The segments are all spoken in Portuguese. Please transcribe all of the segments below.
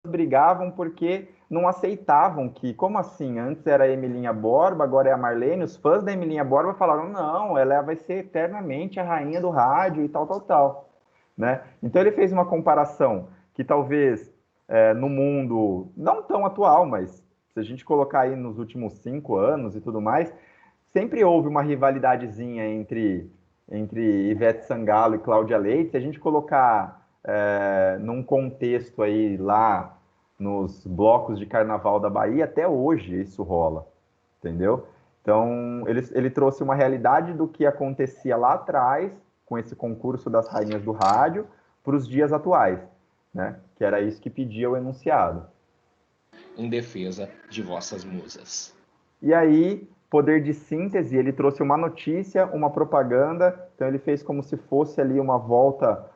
brigavam porque não aceitavam que, como assim? Antes era a Emilinha Borba, agora é a Marlene. Os fãs da Emilinha Borba falaram, não, ela vai ser eternamente a rainha do rádio e tal, tal, tal. Né? Então ele fez uma comparação que talvez no mundo, não tão atual, mas se a gente colocar aí nos últimos 5 anos e tudo mais, sempre houve uma rivalidadezinha entre Ivete Sangalo e Cláudia Leite. Se a gente colocar num contexto aí lá nos blocos de carnaval da Bahia, até hoje isso rola, entendeu? Então, ele trouxe uma realidade do que acontecia lá atrás, com esse concurso das rainhas do rádio, para os dias atuais, né? Que era isso que pedia o enunciado. Em defesa de vossas musas. E aí, poder de síntese, ele trouxe uma notícia, uma propaganda, então ele fez como se fosse ali uma volta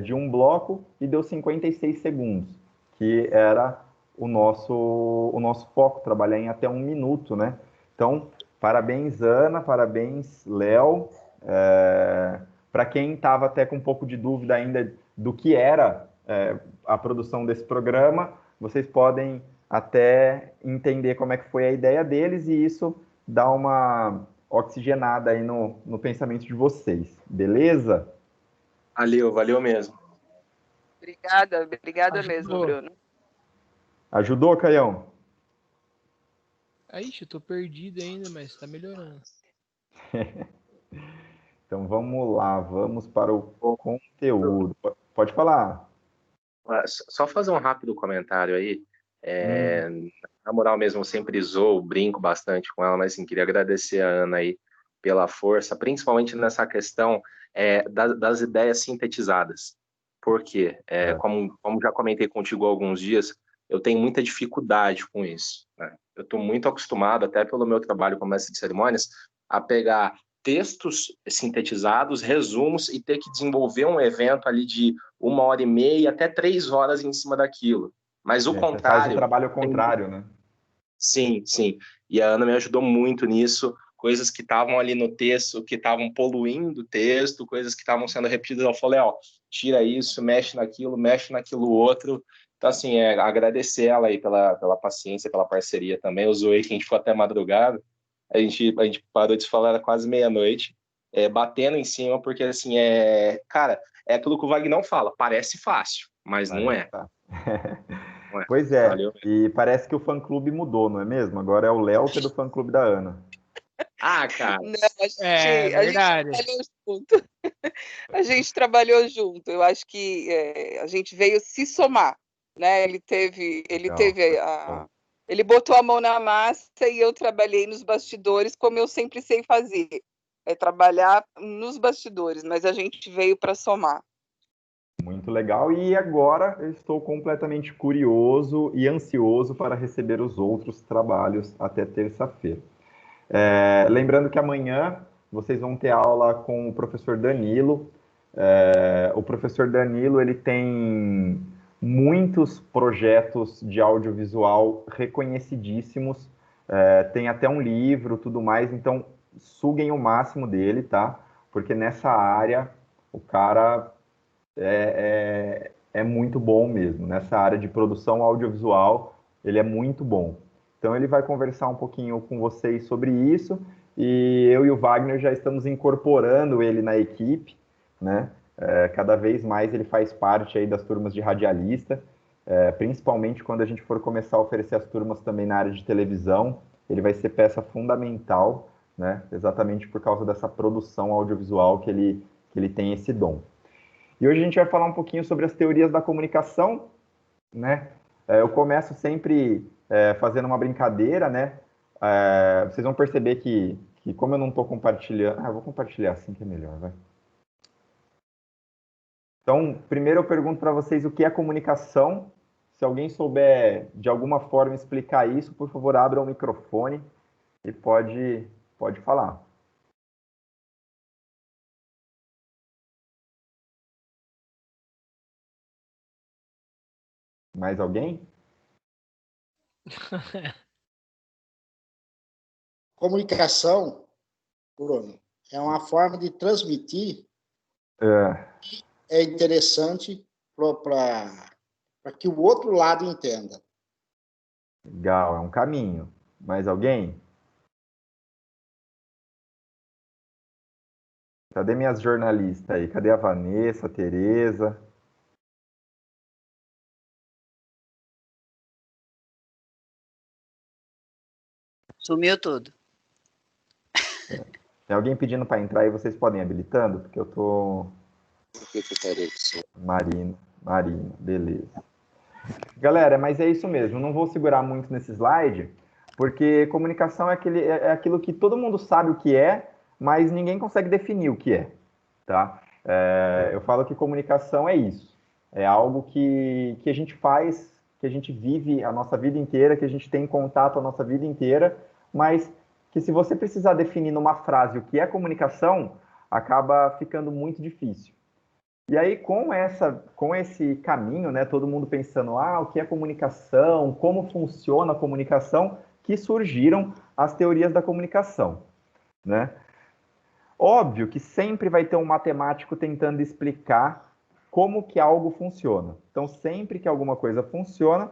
de um bloco e deu 56 segundos, que era o nosso foco, trabalhar em até 1 minuto, né? Então, parabéns, Ana, parabéns, Léo. Para quem estava até com um pouco de dúvida ainda do que era a produção desse programa, vocês podem até entender como é que foi a ideia deles e isso dá uma oxigenada aí no pensamento de vocês, beleza? Valeu mesmo. Obrigada mesmo, Bruno. Ajudou, Caião? Ixi, eu tô perdido ainda, mas tá melhorando. Então vamos lá, vamos para o conteúdo. Pode falar. Só fazer um rápido comentário aí. Na moral mesmo, eu sempre brinco bastante com ela, mas assim, queria agradecer a Ana aí pela força, principalmente nessa questão das ideias sintetizadas. Porque, como já comentei contigo há alguns dias, eu tenho muita dificuldade com isso, né? Eu estou muito acostumado, até pelo meu trabalho como mestre de cerimônias, a pegar textos sintetizados, resumos, e ter que desenvolver um evento ali de 1h30 até 3 horas em cima daquilo. Mas o contrário... Você faz o trabalho contrário, né? Sim. E a Ana me ajudou muito nisso. Coisas que estavam ali no texto, que estavam poluindo o texto, coisas que estavam sendo repetidas. Eu falei, tira isso, mexe naquilo outro. Então, assim, agradecer ela aí pela paciência, pela parceria também. Eu zoei que a gente foi até madrugada. A gente parou de falar, era quase meia-noite, batendo em cima, porque, assim, cara, é aquilo que o Vagnão fala, parece fácil, mas não é. Tá. Pois é, Valeu. E parece que o fã-clube mudou, não é mesmo? Agora é o Léo que é do fã-clube da Ana. Cara. Não, verdade. A gente trabalhou junto. A gente trabalhou junto. Eu acho que a gente veio se somar, né? Ele botou a mão na massa e eu trabalhei nos bastidores, como eu sempre sei fazer, trabalhar nos bastidores, mas a gente veio para somar. Muito legal. E agora eu estou completamente curioso e ansioso para receber os outros trabalhos até terça-feira. Lembrando que amanhã vocês vão ter aula com o professor Danilo. O professor Danilo ele tem muitos projetos de audiovisual reconhecidíssimos. Tem até um livro, tudo mais. Então, suguem o máximo dele, tá? Porque nessa área o cara é muito bom mesmo. Nessa área de produção audiovisual, ele é muito bom. Então, ele vai conversar um pouquinho com vocês sobre isso. E eu e o Wagner já estamos incorporando ele na equipe, né? Cada vez mais ele faz parte aí das turmas de radialista, principalmente quando a gente for começar a oferecer as turmas também na área de televisão. Ele vai ser peça fundamental, né? Exatamente por causa dessa produção audiovisual que ele tem esse dom. E hoje a gente vai falar um pouquinho sobre as teorias da comunicação, né? Eu começo sempre fazendo uma brincadeira, né? Vocês vão perceber que como eu não estou compartilhando... eu vou compartilhar assim que é melhor, vai. Então, primeiro eu pergunto para vocês o que é comunicação. Se alguém souber de alguma forma explicar isso, por favor, abra o microfone e pode falar. Mais alguém? Comunicação, Bruno, é uma forma de transmitir. É interessante para para que o outro lado entenda. Legal, é um caminho. Mais alguém? Cadê minhas jornalistas aí? Cadê a Vanessa, a Tereza? Sumiu tudo. Tem alguém pedindo para entrar e vocês podem ir habilitando? Porque eu tô... Marina, beleza. Galera, mas é isso mesmo. Não vou segurar muito nesse slide, porque comunicação é aquilo que todo mundo sabe o que é, mas ninguém consegue definir o que é, tá? Eu falo que comunicação é isso. É algo que a gente faz, que a gente vive a nossa vida inteira, que a gente tem contato a nossa vida inteira, mas que se você precisar definir numa frase o que é comunicação, acaba ficando muito difícil. E aí, com esse caminho, né, todo mundo pensando, o que é comunicação, como funciona a comunicação, que surgiram as teorias da comunicação, né? Óbvio que sempre vai ter um matemático tentando explicar como que algo funciona. Então, sempre que alguma coisa funciona,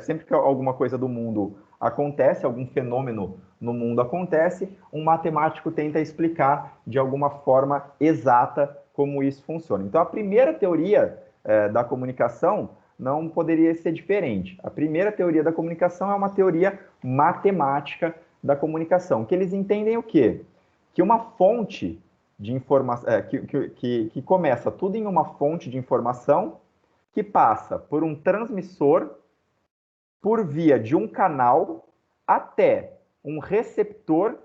sempre que alguma coisa do mundo acontece, algum fenômeno no mundo acontece, um matemático tenta explicar de alguma forma exata como isso funciona. Então, a primeira teoria da comunicação não poderia ser diferente. A primeira teoria da comunicação é uma teoria matemática da comunicação, que eles entendem o quê? Que uma fonte de informação, que começa tudo em uma fonte de informação, que passa por um transmissor, por via de um canal, até um receptor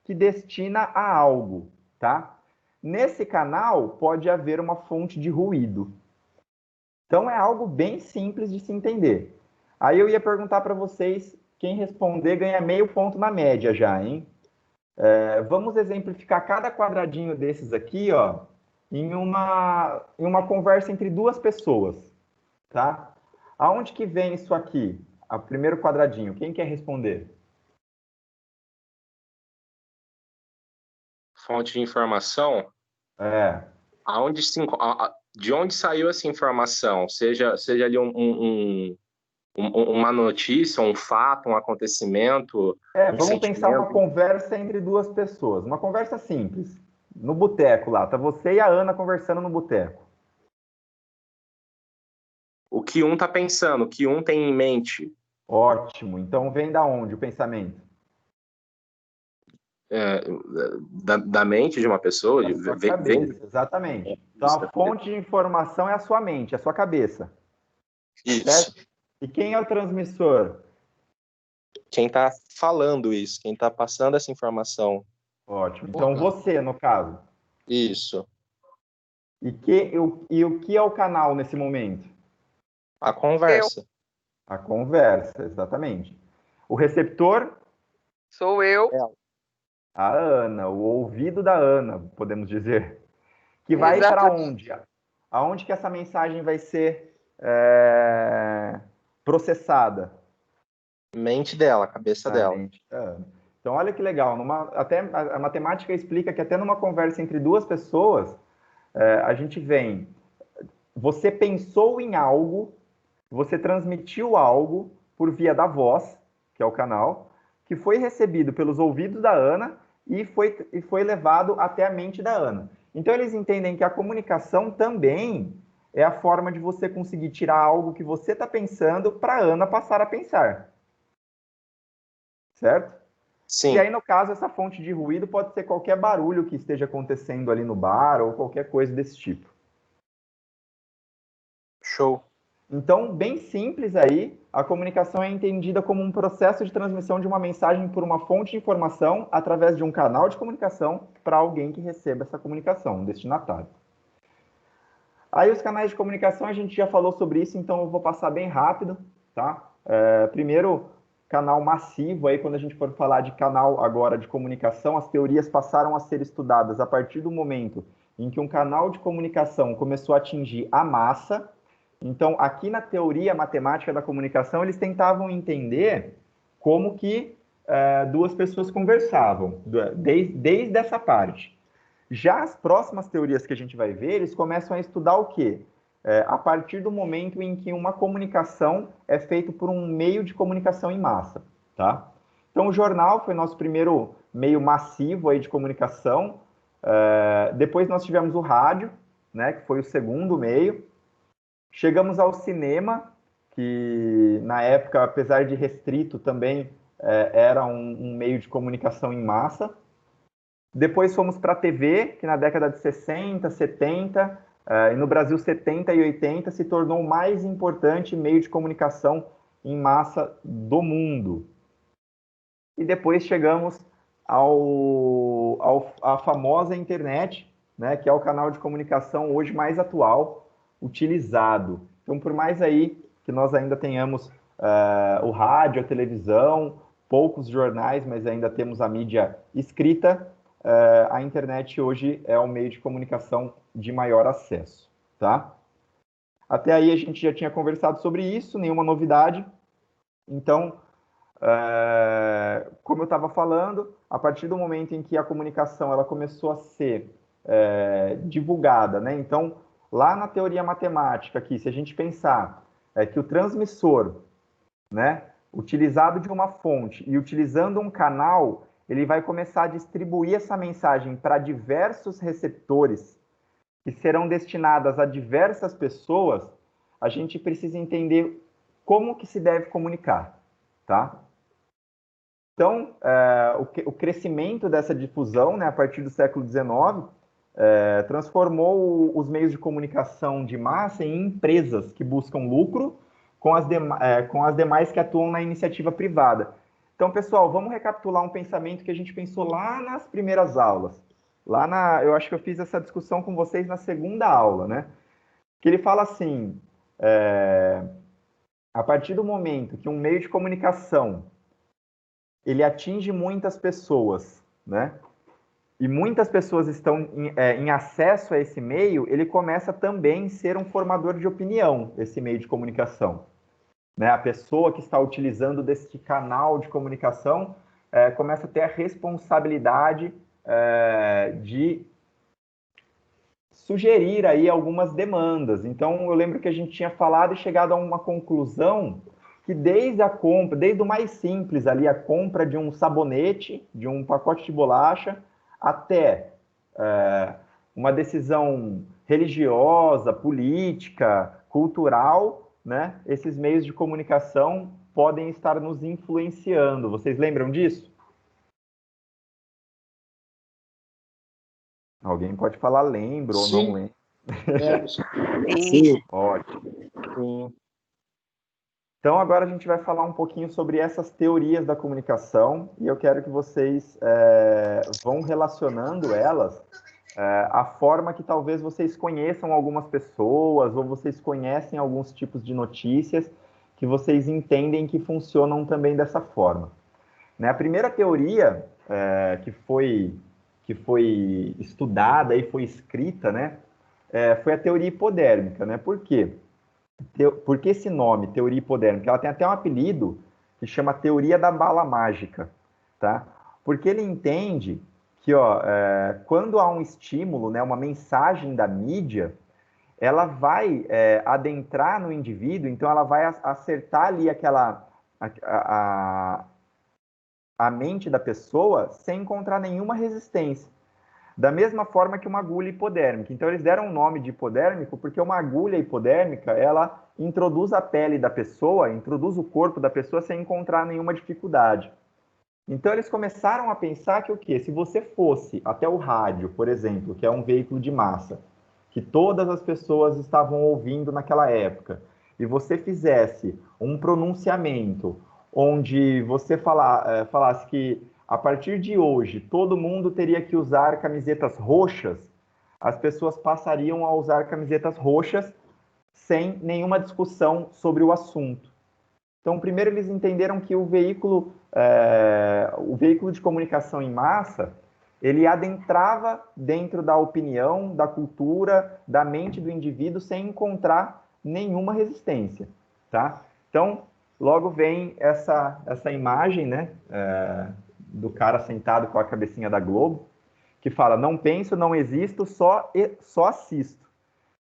que destina a algo, tá? Nesse canal pode haver uma fonte de ruído. Então é algo bem simples de se entender. Aí eu ia perguntar para vocês, quem responder ganha meio ponto na média já, hein? Vamos exemplificar cada quadradinho desses aqui, ó, em uma conversa entre duas pessoas, tá? Aonde que vem isso aqui? O primeiro quadradinho, quem quer responder? Fonte de informação? De onde saiu essa informação? Seja ali uma notícia, um fato, um acontecimento. Vamos pensar uma conversa entre duas pessoas, uma conversa simples. No boteco lá, tá você e a Ana conversando no boteco. O que um tá pensando, o que um tem em mente. Ótimo. Então vem da onde o pensamento? Da mente de uma pessoa? Da sua cabeça, exatamente. Então a fonte de informação é a sua mente, a sua cabeça. Isso. Certo? E quem é o transmissor? Quem está falando isso, quem está passando essa informação. Ótimo. Então você, no caso. Isso. E o que é o canal nesse momento? A conversa. A conversa, exatamente. O receptor? Sou eu. A Ana, o ouvido da Ana, podemos dizer. Que vai para onde? Aonde que essa mensagem vai ser processada? Mente dela, cabeça dela. Mente da Ana. Então, olha que legal. Até a matemática explica que até numa conversa entre duas pessoas, a gente vem... Você pensou em algo, você transmitiu algo por via da voz, que é o canal, que foi recebido pelos ouvidos da Ana e foi levado até a mente da Ana. Então, eles entendem que a comunicação também é a forma de você conseguir tirar algo que você está pensando para a Ana passar a pensar. Certo? Sim. E aí, no caso, essa fonte de ruído pode ser qualquer barulho que esteja acontecendo ali no bar ou qualquer coisa desse tipo. Show. Então, bem simples aí, a comunicação é entendida como um processo de transmissão de uma mensagem por uma fonte de informação através de um canal de comunicação para alguém que receba essa comunicação, um destinatário. Aí os canais de comunicação, a gente já falou sobre isso, então eu vou passar bem rápido, tá? Primeiro, canal massivo, aí quando a gente for falar de canal agora de comunicação, as teorias passaram a ser estudadas a partir do momento em que um canal de comunicação começou a atingir a massa. Então, aqui na teoria matemática da comunicação, eles tentavam entender como que duas pessoas conversavam, desde essa parte. Já as próximas teorias que a gente vai ver, eles começam a estudar o quê? a partir do momento em que uma comunicação é feita por um meio de comunicação em massa, tá? Então, o jornal foi nosso primeiro meio massivo aí de comunicação. Depois nós tivemos o rádio, né, que foi o segundo meio. Chegamos ao cinema, que na época, apesar de restrito, também era um meio de comunicação em massa. Depois fomos para a TV, que na década de 60, 70, e no Brasil 70 e 80, se tornou o mais importante meio de comunicação em massa do mundo. E depois chegamos à famosa internet, né, que é o canal de comunicação hoje mais atual, utilizado. Então, por mais aí que nós ainda tenhamos o rádio, a televisão, poucos jornais, mas ainda temos a mídia escrita, a internet hoje é o meio de comunicação de maior acesso, tá? Até aí a gente já tinha conversado sobre isso, nenhuma novidade. Então, como eu estava falando, a partir do momento em que a comunicação ela começou a ser divulgada, né? Então, lá na teoria matemática, aqui, se a gente pensar que o transmissor, né, utilizado de uma fonte e utilizando um canal, ele vai começar a distribuir essa mensagem para diversos receptores que serão destinadas a diversas pessoas, a gente precisa entender como que se deve comunicar, tá? Então, o crescimento dessa difusão, né, a partir do século XIX, transformou os meios de comunicação de massa em empresas que buscam lucro com as demais que atuam na iniciativa privada. Então, pessoal, vamos recapitular um pensamento que a gente pensou lá nas primeiras aulas. Eu acho que eu fiz essa discussão com vocês na segunda aula, né? Que ele fala assim, a partir do momento que um meio de comunicação ele atinge muitas pessoas, né? E muitas pessoas estão em acesso a esse meio, ele começa também a ser um formador de opinião, esse meio de comunicação. Né? A pessoa que está utilizando desse canal de comunicação começa a ter a responsabilidade de sugerir aí algumas demandas. Então, eu lembro que a gente tinha falado e chegado a uma conclusão que desde o mais simples ali, a compra de um sabonete, de um pacote de bolacha, até uma decisão religiosa, política, cultural, né? Esses meios de comunicação podem estar nos influenciando. Vocês lembram disso? Alguém pode falar lembro ou não lembro. Sim. Ótimo. Sim. Então, agora a gente vai falar um pouquinho sobre essas teorias da comunicação e eu quero que vocês vão relacionando elas à forma que talvez vocês conheçam algumas pessoas ou vocês conhecem alguns tipos de notícias que vocês entendem que funcionam também dessa forma. Né? A primeira teoria que foi estudada e foi escrita, né, foi a teoria hipodérmica. Né? Por quê? Por que esse nome, teoria hipodérmica? Ela tem até um apelido que chama teoria da bala mágica, tá? Porque ele entende que, quando há um estímulo, né, uma mensagem da mídia, ela vai adentrar no indivíduo, então ela vai acertar ali a mente da pessoa sem encontrar nenhuma resistência. Da mesma forma que uma agulha hipodérmica. Então, eles deram o nome de hipodérmico porque uma agulha hipodérmica, ela introduz a pele da pessoa, introduz o corpo da pessoa sem encontrar nenhuma dificuldade. Então, eles começaram a pensar que o quê? Se você fosse até o rádio, por exemplo, que é um veículo de massa, que todas as pessoas estavam ouvindo naquela época, e você fizesse um pronunciamento onde você falasse que a partir de hoje, todo mundo teria que usar camisetas roxas, as pessoas passariam a usar camisetas roxas sem nenhuma discussão sobre o assunto. Então, primeiro eles entenderam que o veículo de comunicação em massa, ele adentrava dentro da opinião, da cultura, da mente do indivíduo sem encontrar nenhuma resistência, tá? Então, logo vem essa imagem, né, do cara sentado com a cabecinha da Globo, que fala, não penso, não existo, só assisto.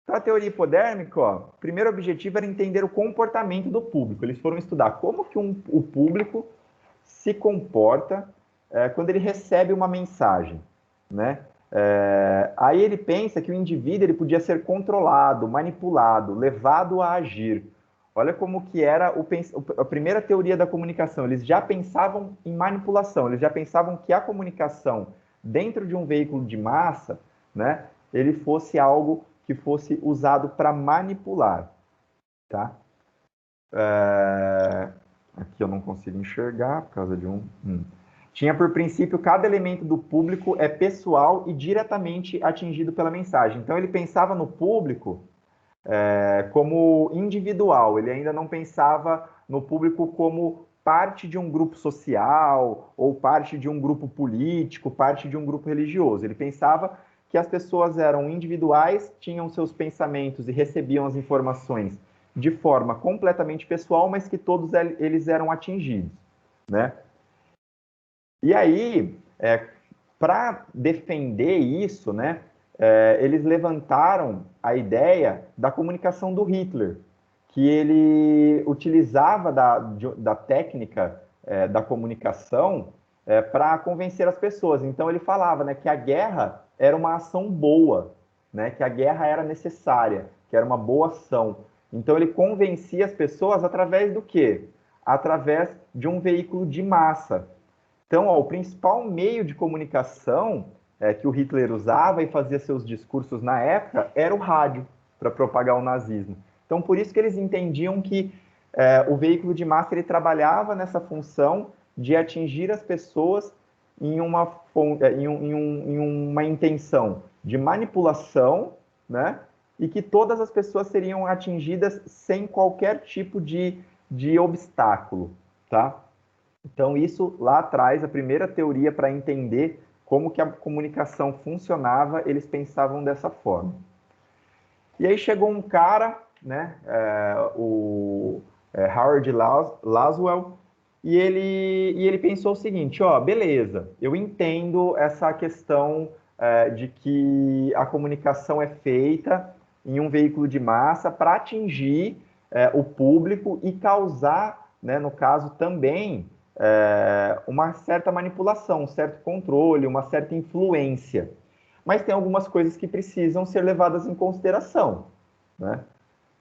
Para a teoria hipodérmica, ó, o primeiro objetivo era entender o comportamento do público. Eles foram estudar como que o público se comporta quando ele recebe uma mensagem, né? Aí ele pensa que o indivíduo ele podia ser controlado, manipulado, levado a agir. Olha como que era a primeira teoria da comunicação. Eles já pensavam em manipulação, eles já pensavam que a comunicação dentro de um veículo de massa, né, ele fosse algo que fosse usado para manipular, tá? Aqui eu não consigo enxergar por causa de Tinha por princípio cada elemento do público é pessoal e diretamente atingido pela mensagem. Então ele pensava no público como individual, ele ainda não pensava no público como parte de um grupo social, ou parte de um grupo político, parte de um grupo religioso. Ele pensava que as pessoas eram individuais, tinham seus pensamentos e recebiam as informações de forma completamente pessoal, mas que todos eles eram atingidos, né? E aí, para defender isso, né, eles levantaram a ideia da comunicação do Hitler, que ele utilizava da técnica da comunicação para convencer as pessoas. Então ele falava, né, que a guerra era uma ação boa, né, que a guerra era necessária, que era uma boa ação. Então ele convencia as pessoas através do quê? Através de um veículo de massa. Então, ó, o principal meio de comunicação que o Hitler usava e fazia seus discursos na época era o rádio, para propagar o nazismo. Então, por isso que eles entendiam que o veículo de massa ele trabalhava nessa função de atingir as pessoas em uma intenção de manipulação, né? E que todas as pessoas seriam atingidas sem qualquer tipo de obstáculo, tá? Então, isso lá atrás, a primeira teoria para entender como que a comunicação funcionava, eles pensavam dessa forma. E aí chegou um cara, né, o Howard Laswell, e ele pensou o seguinte, ó, beleza, eu entendo essa questão de que a comunicação é feita em um veículo de massa para atingir o público e causar, né, no caso também, uma certa manipulação, um certo controle, uma certa influência. Mas tem algumas coisas que precisam ser levadas em consideração, né?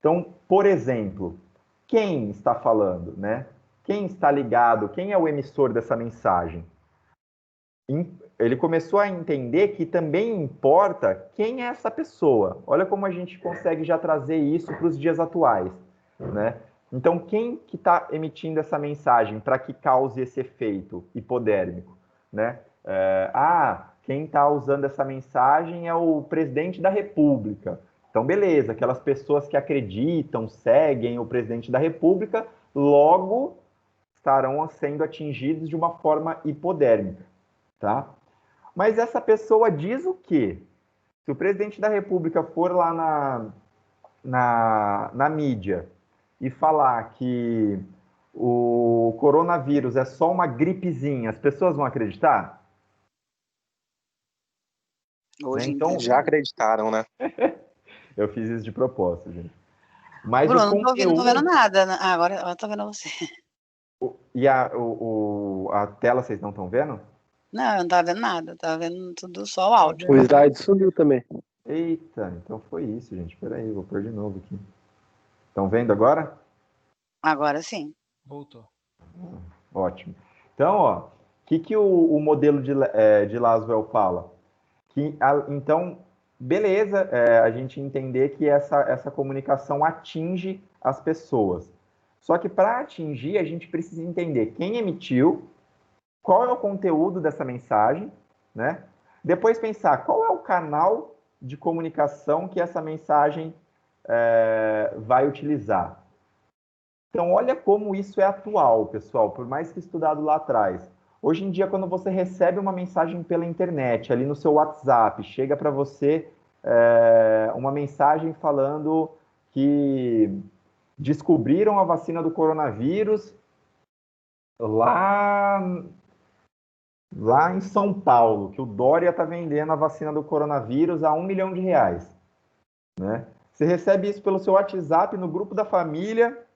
Então, por exemplo, quem está falando, né? Quem está ligado, quem é o emissor dessa mensagem? Ele começou a entender que também importa quem é essa pessoa. Olha como a gente consegue já trazer isso para os dias atuais, né? Então, quem que está emitindo essa mensagem para que cause esse efeito hipodérmico, né? Quem está usando essa mensagem é o presidente da República. Então, beleza, aquelas pessoas que acreditam, seguem o presidente da República, logo estarão sendo atingidos de uma forma hipodérmica, tá? Mas essa pessoa diz o quê? Se o presidente da República for lá na mídia e falar que o coronavírus é só uma gripezinha, as pessoas vão acreditar? Hoje Então, já acreditaram, né? Eu fiz isso de propósito, gente. Mas Bruno, o conteúdo... não tô vendo nada. Agora eu tô vendo você. E a tela vocês não estão vendo? Não, eu não tava vendo nada. Eu tava vendo tudo só o áudio. O slide sumiu também. Eita, então foi isso, gente. Peraí, vou pôr de novo aqui. Estão vendo agora? Agora sim. Voltou. Ótimo. Então, ó, o que o modelo de Laswell fala? Então, beleza, a gente entender que essa comunicação atinge as pessoas. Só que para atingir, a gente precisa entender quem emitiu, qual é o conteúdo dessa mensagem, né? Depois pensar qual é o canal de comunicação que essa mensagem vai utilizar. Então, olha como isso é atual, pessoal, por mais que estudado lá atrás. Hoje em dia, quando você recebe uma mensagem pela internet, ali no seu WhatsApp, chega para você uma mensagem falando que descobriram a vacina do coronavírus lá em São Paulo, que o Dória está vendendo a vacina do coronavírus a R$1 milhão, né? Você recebe isso pelo seu WhatsApp, no grupo da família,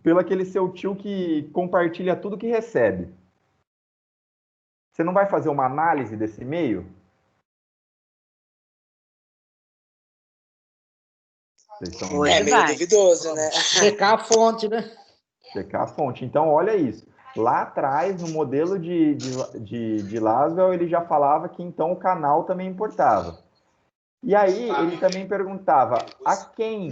pelo aquele seu tio que compartilha tudo que recebe. Você não vai fazer uma análise desse e-mail? Hoje meio vai. duvidoso, né? Checar a fonte, né? Checar a fonte. Então, olha isso. Lá atrás, no modelo de Laswell, ele já falava que então o canal também importava. E aí, ele também perguntava a quem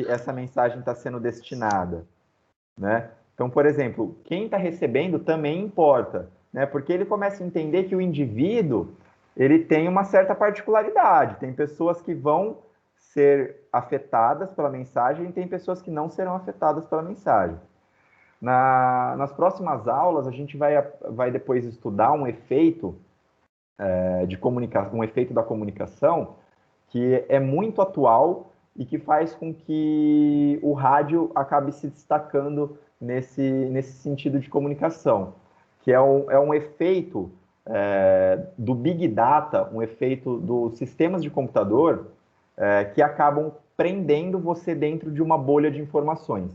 essa mensagem está sendo destinada, né? Então, por exemplo, quem está recebendo também importa, né? Porque ele começa a entender que o indivíduo, ele tem uma certa particularidade. Tem pessoas que vão ser afetadas pela mensagem e tem pessoas que não serão afetadas pela mensagem. Nas próximas aulas, a gente vai depois estudar um efeito de comunicação, um efeito da comunicação que é muito atual e que faz com que o rádio acabe se destacando nesse sentido de comunicação, que é um efeito do Big Data, um efeito dos sistemas de computador que acabam prendendo você dentro de uma bolha de informações,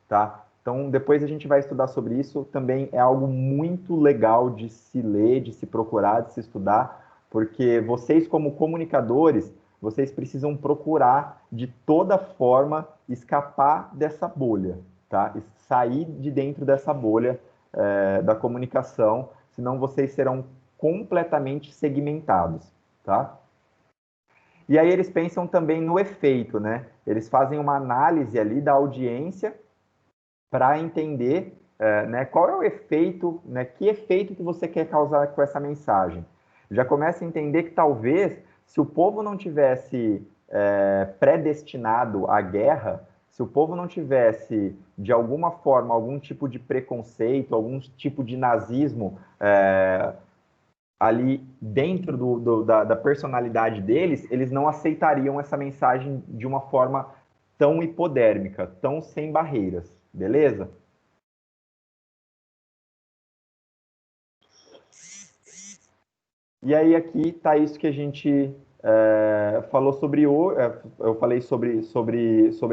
tá? Então, depois a gente vai estudar sobre isso, também é algo muito legal de se ler, de se procurar, de se estudar, porque vocês como comunicadores, vocês precisam procurar de toda forma escapar dessa bolha, tá? E sair de dentro dessa bolha da comunicação, senão vocês serão completamente segmentados, tá? E aí eles pensam também no efeito, né? Eles fazem uma análise ali da audiência para entender né, qual é o efeito, né, que efeito que você quer causar com essa mensagem. Já começa a entender que talvez, se o povo não tivesse predestinado à guerra, se o povo não tivesse, de alguma forma, algum tipo de preconceito, algum tipo de nazismo ali dentro da personalidade deles, eles não aceitariam essa mensagem de uma forma tão hipodérmica, tão sem barreiras, beleza? E aí aqui está isso que a gente falou sobre eu falei sobre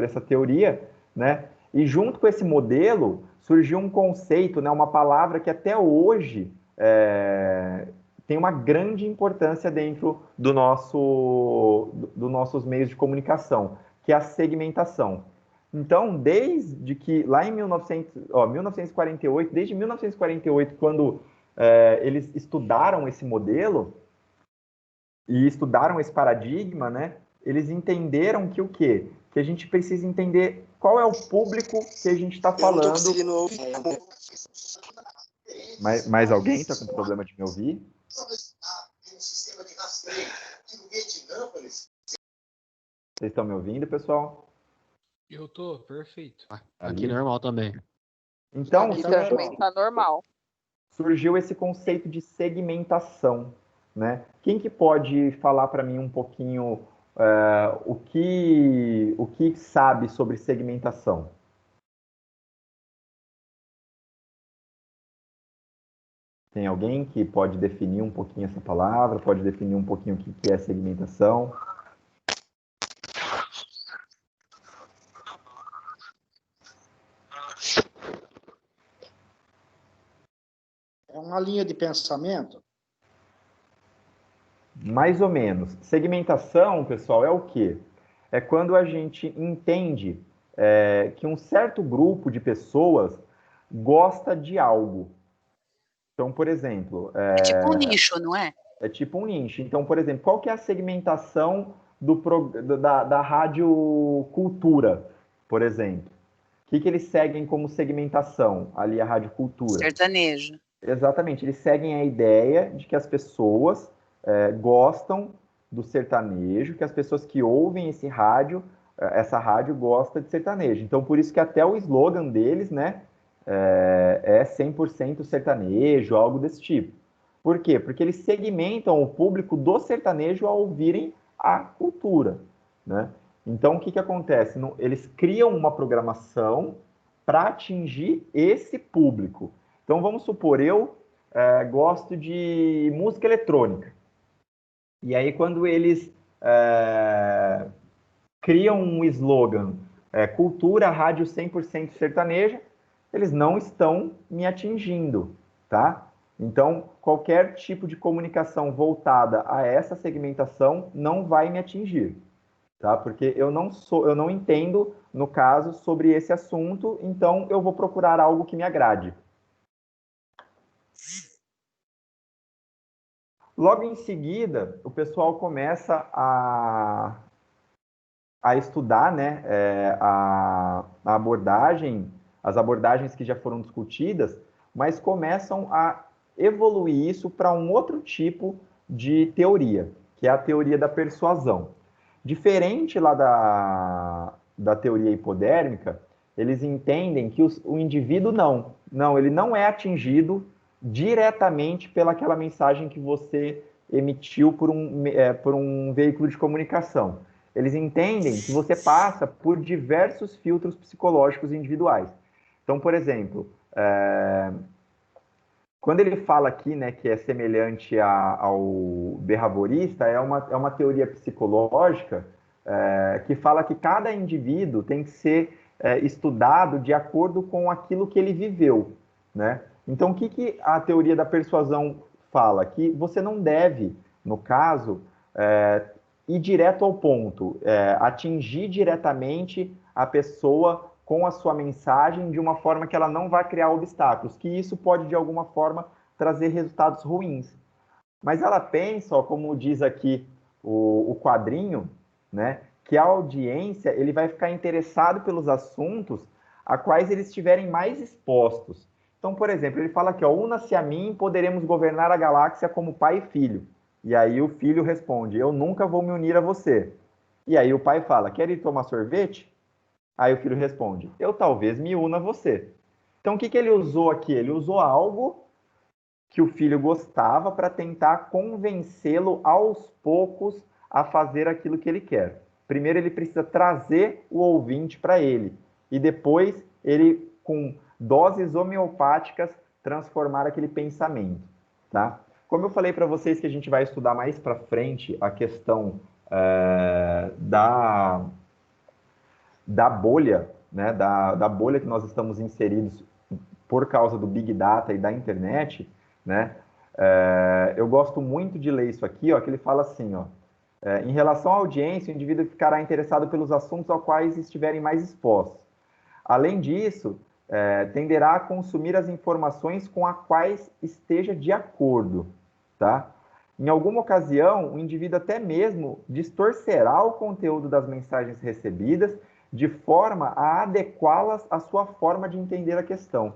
essa teoria, né? E junto com esse modelo surgiu um conceito, né? Uma palavra que até hoje tem uma grande importância dentro dos nossos meios de comunicação, que é a segmentação. Então, desde que lá em 1948, desde 1948, quando eles estudaram esse modelo e estudaram esse paradigma, né? Eles entenderam que o quê? Que a gente precisa entender qual é o público que a gente está falando. Eu não tô conseguindo ouvir. Mais alguém está com problema de me ouvir? Vocês estão me ouvindo, pessoal? Eu tô, perfeito. Aqui normal também. Então, Aqui também tá normal. surgiu esse conceito de segmentação, né? Quem que pode falar para mim um pouquinho o que sabe sobre segmentação? Tem alguém que pode definir um pouquinho essa palavra, pode definir um pouquinho o que é segmentação? É uma linha de pensamento? Mais ou menos. Segmentação, pessoal, é o quê? É quando a gente entende que um certo grupo de pessoas gosta de algo. Então, por exemplo... É tipo um nicho, não é? É tipo um nicho. Então, por exemplo, qual que é a segmentação da Rádio Cultura, por exemplo? O que eles seguem como segmentação ali a Rádio Cultura? Sertanejo. Exatamente, eles seguem a ideia de que as pessoas gostam do sertanejo, que as pessoas que ouvem essa rádio gostam de sertanejo. Então, por isso que até o slogan deles, né, é 100% sertanejo, algo desse tipo. Por quê? Porque eles segmentam o público do sertanejo ao ouvirem a cultura, né? Então, o que acontece? Eles criam uma programação para atingir esse público. Então, vamos supor, eu gosto de música eletrônica. E aí, quando eles criam um slogan, cultura, rádio 100% sertaneja, eles não estão me atingindo, tá? Então, qualquer tipo de comunicação voltada a essa segmentação não vai me atingir, tá? Porque eu não entendo, no caso, sobre esse assunto, então eu vou procurar algo que me agrade. Logo em seguida, o pessoal começa a estudar, né, a abordagem, as abordagens que já foram discutidas, mas começam a evoluir isso para um outro tipo de teoria, que é a teoria da persuasão. Diferente lá da teoria hipodérmica, eles entendem que o indivíduo ele não é atingido diretamente pelaquela mensagem que você emitiu por um veículo de comunicação. Eles entendem que você passa por diversos filtros psicológicos individuais. Então, por exemplo, quando ele fala aqui, né, que é semelhante ao behaviorista, é uma teoria psicológica que fala que cada indivíduo tem que ser estudado de acordo com aquilo que ele viveu, né? Então, o que a teoria da persuasão fala? Que você não deve, no caso, ir direto ao ponto, atingir diretamente a pessoa com a sua mensagem de uma forma que ela não vai criar obstáculos, que isso pode, de alguma forma, trazer resultados ruins. Mas ela pensa, ó, como diz aqui o quadrinho, né, que a audiência ele vai ficar interessado pelos assuntos a quais eles estiverem mais expostos. Então, por exemplo, ele fala aqui, ó, una-se a mim, poderemos governar a galáxia como pai e filho. E aí o filho responde, eu nunca vou me unir a você. E aí o pai fala, quer ir tomar sorvete? Aí o filho responde, eu talvez me una a você. Então o que ele usou aqui? Ele usou algo que o filho gostava para tentar convencê-lo aos poucos a fazer aquilo que ele quer. Primeiro ele precisa trazer o ouvinte para ele. E depois ele, com doses homeopáticas, transformar aquele pensamento, tá? Como eu falei para vocês que a gente vai estudar mais para frente a questão da bolha, né, da bolha que nós estamos inseridos por causa do Big Data e da internet, né, eu gosto muito de ler isso aqui, ó, que ele fala assim, ó, em relação à audiência, o indivíduo ficará interessado pelos assuntos aos quais estiverem mais expostos. Além disso, tenderá a consumir as informações com as quais esteja de acordo, tá? Em alguma ocasião, o indivíduo até mesmo distorcerá o conteúdo das mensagens recebidas de forma a adequá-las à sua forma de entender a questão.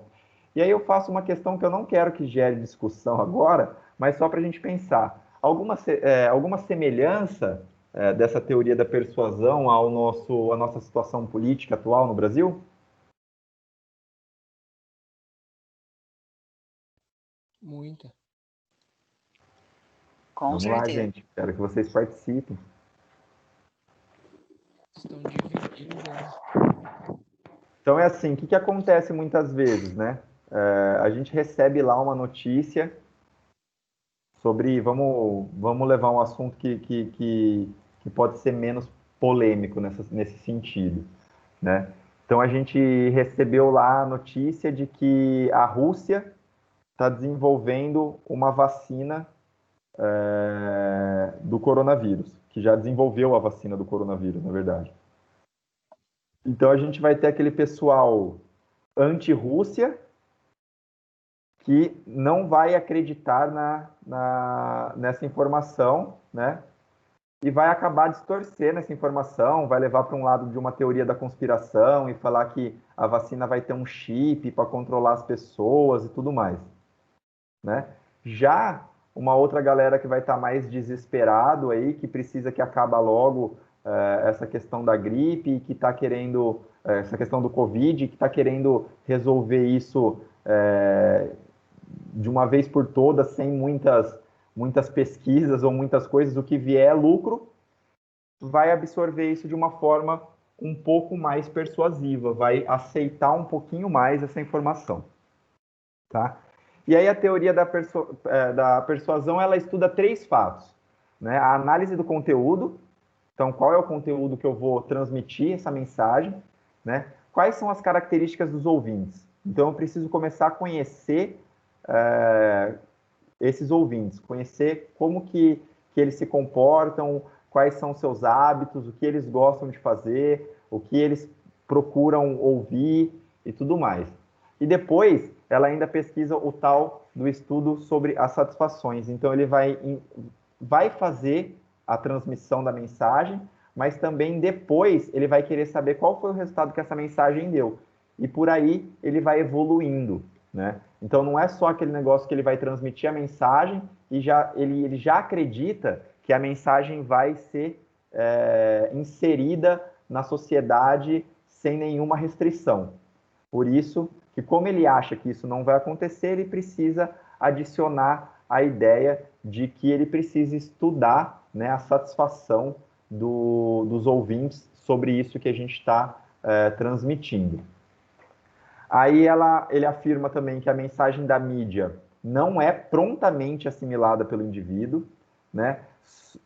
E aí eu faço uma questão que eu não quero que gere discussão agora, mas só para a gente pensar. Alguma semelhança dessa teoria da persuasão à nossa situação política atual no Brasil? Muita. Com Vamos lá, certeza. gente. Quero que vocês participem. Estão dividindo, né? Então é assim, o que acontece muitas vezes, né? A gente recebe lá uma notícia sobre, vamos levar um assunto que pode ser menos polêmico nesse sentido, né? Então a gente recebeu lá a notícia de que a Rússia está desenvolvendo uma vacina do coronavírus, que já desenvolveu a vacina do coronavírus, na verdade. Então a gente vai ter aquele pessoal anti-Rússia que não vai acreditar nessa informação, né? E vai acabar distorcendo essa informação, vai levar para um lado de uma teoria da conspiração e falar que a vacina vai ter um chip para controlar as pessoas e tudo mais, né? Já uma outra galera que vai estar mais desesperado aí, que precisa que acaba logo essa questão da gripe, que está querendo, essa questão do Covid, que está querendo resolver isso de uma vez por todas, sem muitas pesquisas ou muitas coisas, o que vier é lucro, vai absorver isso de uma forma um pouco mais persuasiva, vai aceitar um pouquinho mais essa informação, tá? E aí a teoria da persuasão, ela estuda 3 fatos, né? A análise do conteúdo, Então, qual é o conteúdo que eu vou transmitir essa mensagem, né? Quais são as características dos ouvintes? Então, eu preciso começar a conhecer esses ouvintes, conhecer como que eles se comportam, quais são os seus hábitos, o que eles gostam de fazer, o que eles procuram ouvir e tudo mais. E depois, ela ainda pesquisa o tal do estudo sobre as satisfações. Então, ele vai fazer a transmissão da mensagem, mas também depois ele vai querer saber qual foi o resultado que essa mensagem deu. E por aí ele vai evoluindo, né? Então não é só aquele negócio que ele vai transmitir a mensagem e ele já acredita que a mensagem vai ser inserida na sociedade sem nenhuma restrição. Por isso que, como ele acha que isso não vai acontecer, ele precisa adicionar a ideia de que ele precisa estudar, né, a satisfação dos ouvintes sobre isso que a gente está transmitindo. Aí ele afirma também que a mensagem da mídia não é prontamente assimilada pelo indivíduo, né,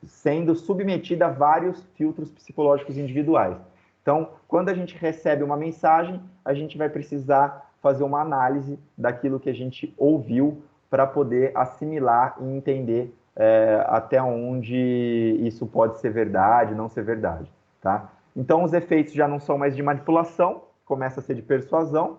sendo submetida a vários filtros psicológicos individuais. Então, quando a gente recebe uma mensagem, a gente vai precisar fazer uma análise daquilo que a gente ouviu para poder assimilar e entender até onde isso pode ser verdade, não ser verdade, tá? Então, os efeitos já não são mais de manipulação, começa a ser de persuasão.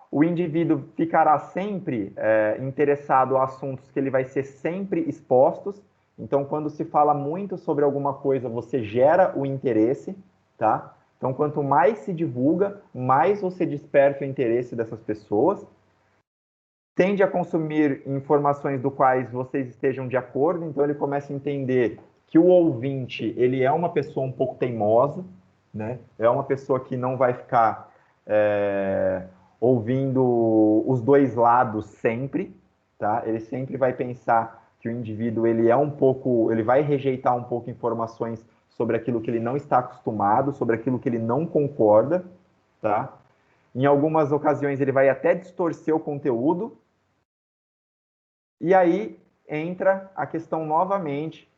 O indivíduo ficará sempre interessado a assuntos que ele vai ser sempre expostos. Então, quando se fala muito sobre alguma coisa, você gera o interesse, tá? Então, quanto mais se divulga, mais você desperta o interesse dessas pessoas. Tende a consumir informações do quais vocês estejam de acordo, então ele começa a entender que o ouvinte, ele é uma pessoa um pouco teimosa, né? É uma pessoa que não vai ficar ouvindo os dois lados sempre, tá? Ele sempre vai pensar que o indivíduo, ele vai rejeitar um pouco informações sobre aquilo que ele não está acostumado, sobre aquilo que ele não concorda, tá? Em algumas ocasiões ele vai até distorcer o conteúdo. E aí entra a questão novamente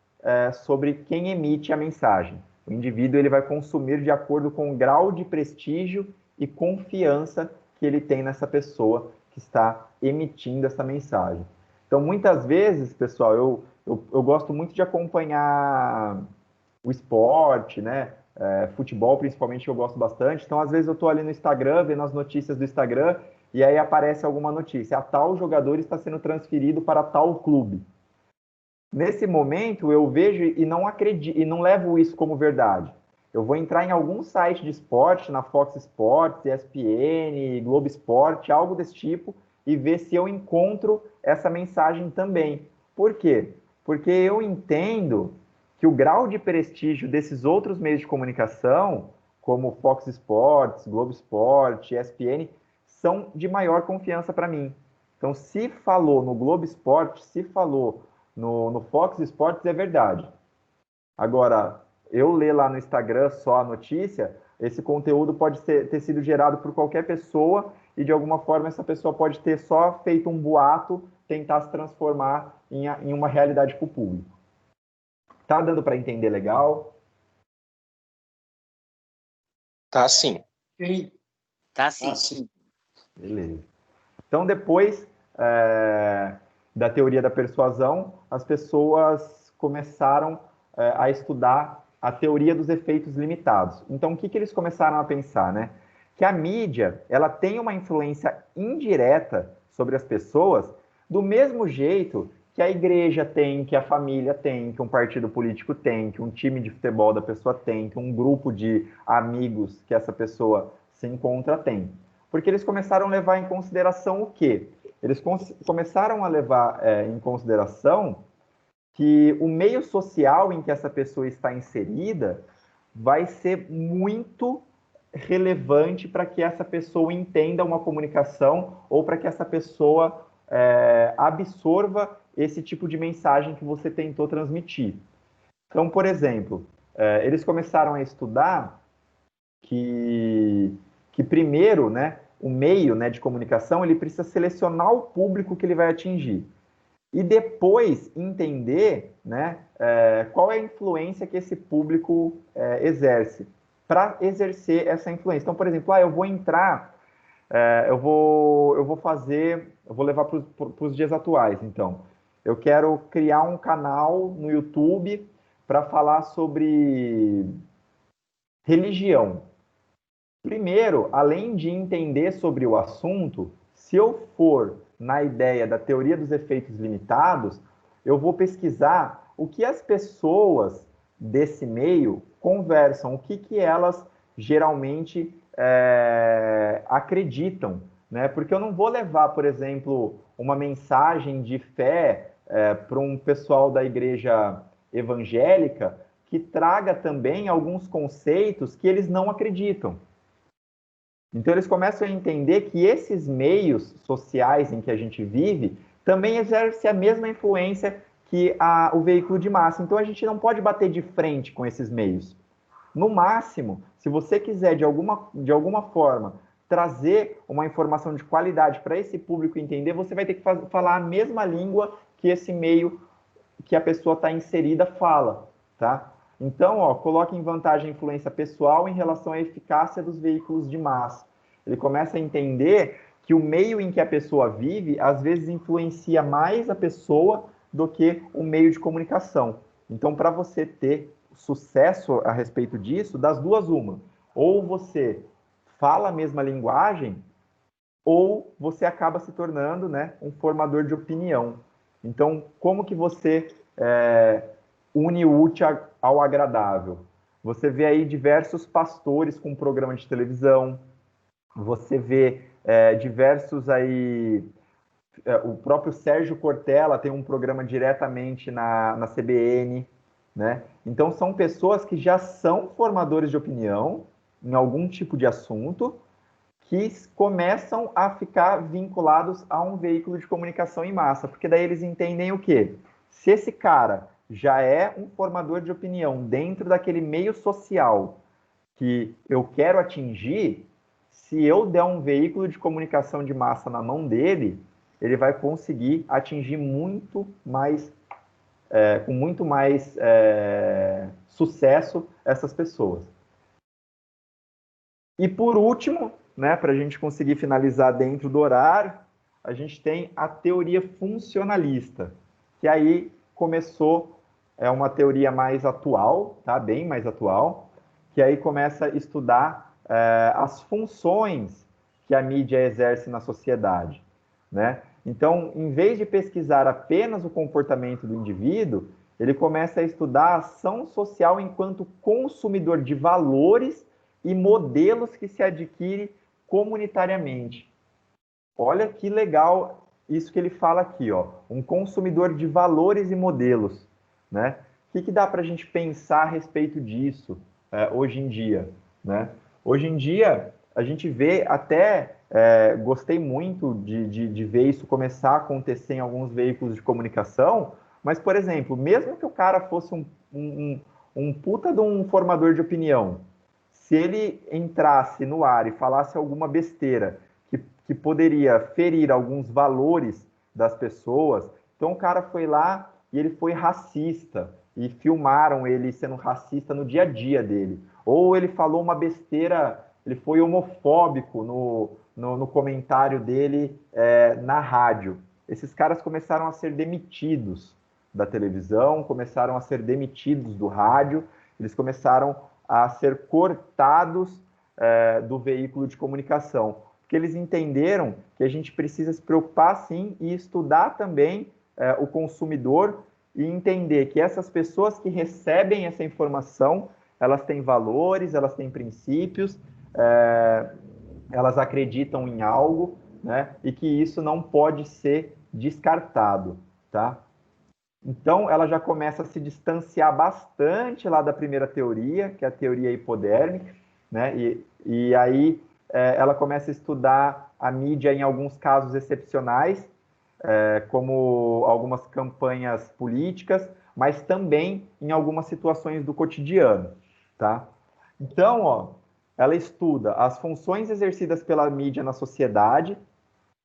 sobre quem emite a mensagem. O indivíduo ele vai consumir de acordo com o grau de prestígio e confiança que ele tem nessa pessoa que está emitindo essa mensagem. Então, muitas vezes, pessoal, eu gosto muito de acompanhar o esporte, né? Futebol, principalmente, eu gosto bastante. Então, às vezes, eu estou ali no Instagram, vendo as notícias do Instagram, e aí aparece alguma notícia. A tal jogador está sendo transferido para tal clube. Nesse momento, eu vejo e não acredito, e não levo isso como verdade. Eu vou entrar em algum site de esporte, na Fox Sports, ESPN, Globo Esporte, algo desse tipo, e ver se eu encontro essa mensagem também. Por quê? Porque eu entendo que o grau de prestígio desses outros meios de comunicação, como Fox Sports, Globo Esporte, ESPN, são de maior confiança para mim. Então, se falou no Globo Esporte, se falou no Fox Sports, é verdade. Agora, eu ler lá no Instagram só a notícia, esse conteúdo pode ter sido gerado por qualquer pessoa e, de alguma forma, essa pessoa pode ter só feito um boato, tentar se transformar em uma realidade para o público. Tá dando para entender legal? Tá sim. Sim, Tá sim. assim. Beleza. Então, depois da teoria da persuasão, as pessoas começaram a estudar a teoria dos efeitos limitados. Então, o que eles começaram a pensar, né? Que a mídia, ela tem uma influência indireta sobre as pessoas, do mesmo jeito que a igreja tem, que a família tem, que um partido político tem, que um time de futebol da pessoa tem, que um grupo de amigos que essa pessoa se encontra tem. Porque eles começaram a levar em consideração o quê? Eles começaram a levar em consideração que o meio social em que essa pessoa está inserida vai ser muito relevante para que essa pessoa entenda uma comunicação ou para que essa pessoa absorva esse tipo de mensagem que você tentou transmitir. Então, por exemplo, eles começaram a estudar que primeiro, né, o meio, né, de comunicação, ele precisa selecionar o público que ele vai atingir. e depois entender, né, qual é a influência que esse público exerce, para exercer essa influência. Então, por exemplo, eu vou entrar, eu vou levar para os dias atuais, então. Eu quero criar um canal no YouTube para falar sobre religião. Primeiro, além de entender sobre o assunto, se eu for na ideia da teoria dos efeitos limitados, eu vou pesquisar o que as pessoas desse meio conversam, o que elas geralmente acreditam, né? Porque eu não vou levar, por exemplo, uma mensagem de fé para um pessoal da igreja evangélica que traga também alguns conceitos que eles não acreditam. Então, eles começam a entender que esses meios sociais em que a gente vive também exercem a mesma influência que o veículo de massa. Então, a gente não pode bater de frente com esses meios. No máximo, se você quiser, de alguma forma, trazer uma informação de qualidade para esse público entender, você vai ter que falar a mesma língua que esse meio que a pessoa está inserida fala, tá? Então, coloque em vantagem a influência pessoal em relação à eficácia dos veículos de massa. Ele começa a entender que o meio em que a pessoa vive, às vezes, influencia mais a pessoa do que o meio de comunicação. Então, para você ter sucesso a respeito disso, das duas, uma. Ou você fala a mesma linguagem, ou você acaba se tornando, né, um formador de opinião. Então, como que você une o útil ao agradável? Você vê aí diversos pastores com programa de televisão, você vê diversos aí... o próprio Sérgio Cortella tem um programa diretamente na CBN, né? Então, são pessoas que já são formadores de opinião em algum tipo de assunto, que começam a ficar vinculados a um veículo de comunicação em massa, porque daí eles entendem o quê? Se esse cara já é um formador de opinião dentro daquele meio social que eu quero atingir, se eu der um veículo de comunicação de massa na mão dele, ele vai conseguir atingir muito mais, com muito mais sucesso essas pessoas. E por último, né, para a gente conseguir finalizar dentro do horário, a gente tem a teoria funcionalista, que aí começou, é uma teoria mais atual, tá? Bem mais atual, que aí começa a estudar as funções que a mídia exerce na sociedade, né? Então, em vez de pesquisar apenas o comportamento do indivíduo, ele começa a estudar a ação social enquanto consumidor de valores e modelos que se adquire comunitariamente. Olha que legal isso que ele fala aqui, um consumidor de valores e modelos, né? O que dá para a gente pensar a respeito disso hoje em dia, né? Hoje em dia, a gente vê até, gostei muito de ver isso começar a acontecer em alguns veículos de comunicação, mas, por exemplo, mesmo que o cara fosse um puta de um formador de opinião, se ele entrasse no ar e falasse alguma besteira que poderia ferir alguns valores das pessoas, então o cara foi lá e ele foi racista, e filmaram ele sendo racista no dia a dia dele. Ou ele falou uma besteira, ele foi homofóbico no comentário dele na rádio. Esses caras começaram a ser demitidos da televisão, começaram a ser demitidos do rádio, eles começaram a ser cortados do veículo de comunicação, porque eles entenderam que a gente precisa se preocupar, sim, e estudar também o consumidor e entender que essas pessoas que recebem essa informação, elas têm valores, elas têm princípios, elas acreditam em algo, né, e que isso não pode ser descartado, tá? Então, ela já começa a se distanciar bastante lá da primeira teoria, que é a teoria hipodérmica, né? E aí ela começa a estudar a mídia em alguns casos excepcionais, como algumas campanhas políticas, mas também em algumas situações do cotidiano, tá? Então, ela estuda as funções exercidas pela mídia na sociedade.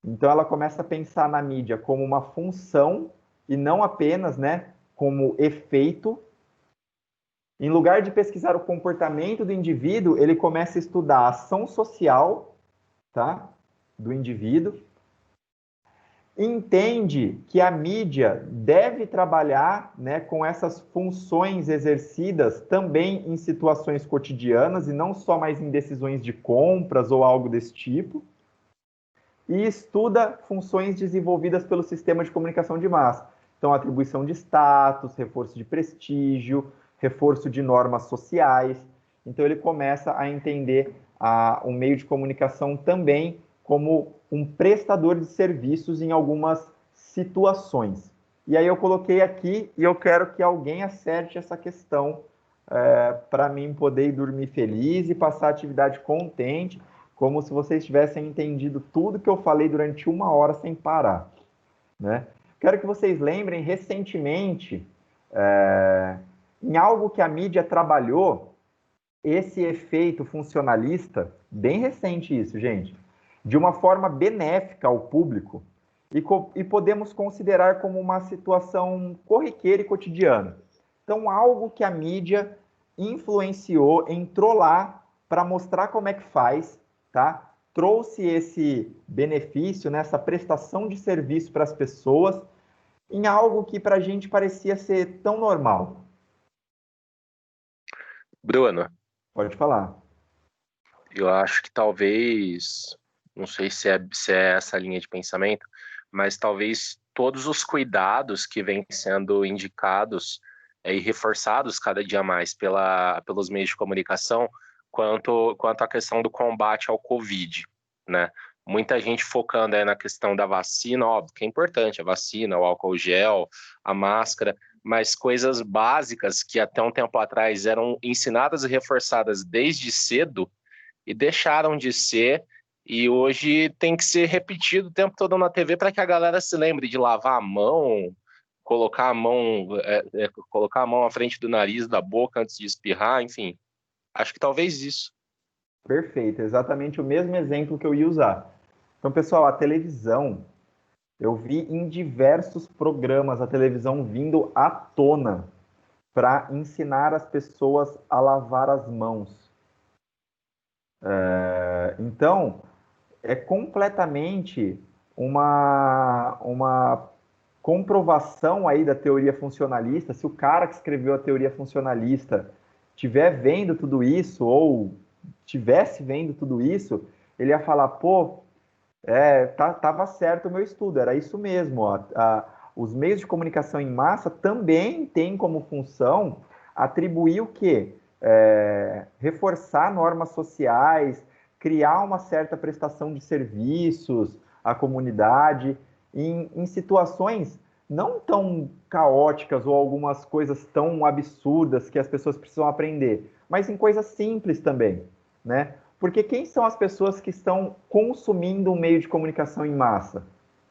Então, ela começa a pensar na mídia como uma função e não apenas, né, como efeito. Em lugar de pesquisar o comportamento do indivíduo, ele começa a estudar a ação social, tá, do indivíduo. Entende que a mídia deve trabalhar, né, com essas funções exercidas também em situações cotidianas e não só mais em decisões de compras ou algo desse tipo. E estuda funções desenvolvidas pelo sistema de comunicação de massa. Então, atribuição de status, reforço de prestígio, reforço de normas sociais. Então, ele começa a entender o meio de comunicação também como um prestador de serviços em algumas situações. E aí eu coloquei aqui e eu quero que alguém acerte essa questão para mim poder ir dormir feliz e passar a atividade contente, como se vocês tivessem entendido tudo que eu falei durante 1 hora sem parar, né? Quero que vocês lembrem recentemente, em algo que a mídia trabalhou, esse efeito funcionalista, bem recente isso, gente, de uma forma benéfica ao público, e podemos considerar como uma situação corriqueira e cotidiana. Então, algo que a mídia influenciou, entrou lá para mostrar como é que faz, tá? Trouxe esse benefício, né, essa prestação de serviço para as pessoas, em algo que para a gente parecia ser tão normal. Bruno, Pode falar. eu acho que talvez, não sei se é essa linha de pensamento, mas talvez todos os cuidados que vêm sendo indicados e reforçados cada dia mais pelos meios de comunicação quanto à questão do combate ao Covid, né? Muita gente focando aí na questão da vacina, óbvio que é importante, a vacina, o álcool gel, a máscara, mas coisas básicas que até um tempo atrás eram ensinadas e reforçadas desde cedo e deixaram de ser, e hoje tem que ser repetido o tempo todo na TV para que a galera se lembre de lavar a mão, colocar a mão à frente do nariz, da boca antes de espirrar, enfim. Acho que talvez isso. Perfeito, exatamente o mesmo exemplo que eu ia usar. Então, pessoal, a televisão, eu vi em diversos programas a televisão vindo à tona para ensinar as pessoas a lavar as mãos. Então, é completamente uma comprovação aí da teoria funcionalista. Se o cara que escreveu a teoria funcionalista estiver vendo tudo isso, ou tivesse vendo tudo isso, ele ia falar, pô, tava certo o meu estudo, era isso mesmo. Ó. Os meios de comunicação em massa também têm como função atribuir o quê? Reforçar normas sociais, criar uma certa prestação de serviços à comunidade, em situações não tão caóticas ou algumas coisas tão absurdas que as pessoas precisam aprender, mas em coisas simples também, né? Porque quem são as pessoas que estão consumindo um meio de comunicação em massa,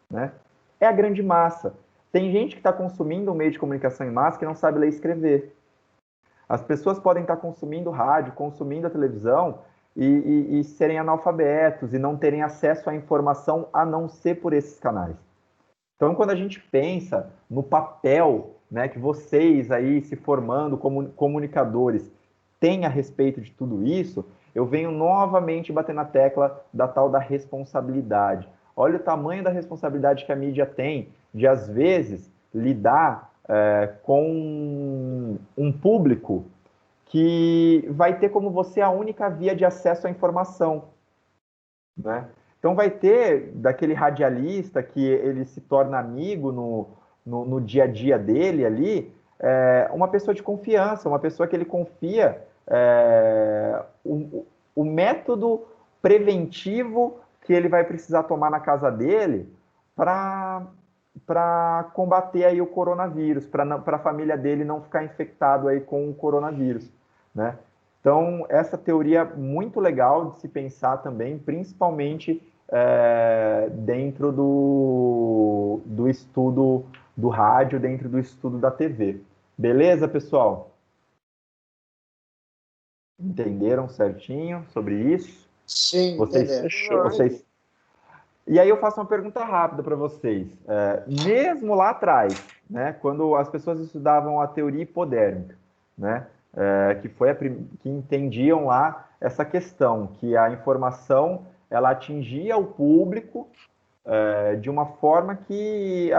né? É a grande massa. Tem gente que está consumindo um meio de comunicação em massa que não sabe ler e escrever. As pessoas podem estar consumindo rádio, consumindo a televisão e serem analfabetos e não terem acesso à informação a não ser por esses canais. Então, quando a gente pensa no papel, né, que vocês aí se formando como comunicadores têm a respeito de tudo isso, eu venho novamente bater na tecla da tal da responsabilidade. Olha o tamanho da responsabilidade que a mídia tem de, às vezes, lidar com um público que vai ter como você a única via de acesso à informação, né? Então vai ter daquele radialista que ele se torna amigo no dia a dia dele ali, uma pessoa de confiança, uma pessoa que ele confia o método preventivo que ele vai precisar tomar na casa dele para combater aí o coronavírus, para a família dele não ficar infectado aí com o coronavírus, né? Então, essa teoria é muito legal de se pensar também, principalmente dentro do estudo do rádio, dentro do estudo da TV. Beleza, pessoal? Entenderam certinho sobre isso? Sim, entendeu. E aí eu faço uma pergunta rápida para vocês. Mesmo lá atrás, né, quando as pessoas estudavam a teoria hipodérmica, né, que foi que entendiam lá essa questão, que a informação ela atingia o público de uma forma que